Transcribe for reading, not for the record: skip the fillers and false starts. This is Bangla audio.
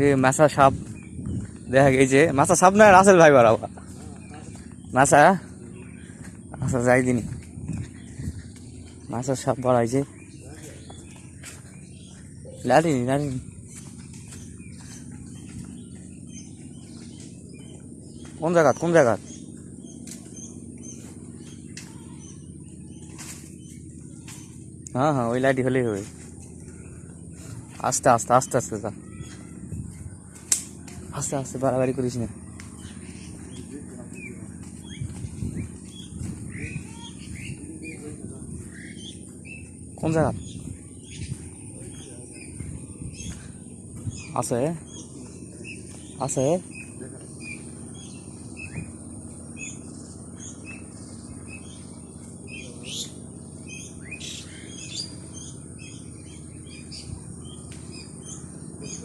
এই মাছা সাপ দেখা গেছে, মাছা সাপ না রাসেল ভাই বাড়াও মাছা। আচ্ছা যাই দিন, মাছা সাপ বাড়াইছে, লাড়িনি লাড়িনি। কোন জায়গাত কোন জায়গাত? হ্যাঁ হ্যাঁ ওই লাইটি হলেই হবে। আস্তে আস্তে আস্তে আস্তে যা, আস্তে আস্তে বাড়াবাড়ি করিস না। কোন জায়গা আছে আছে?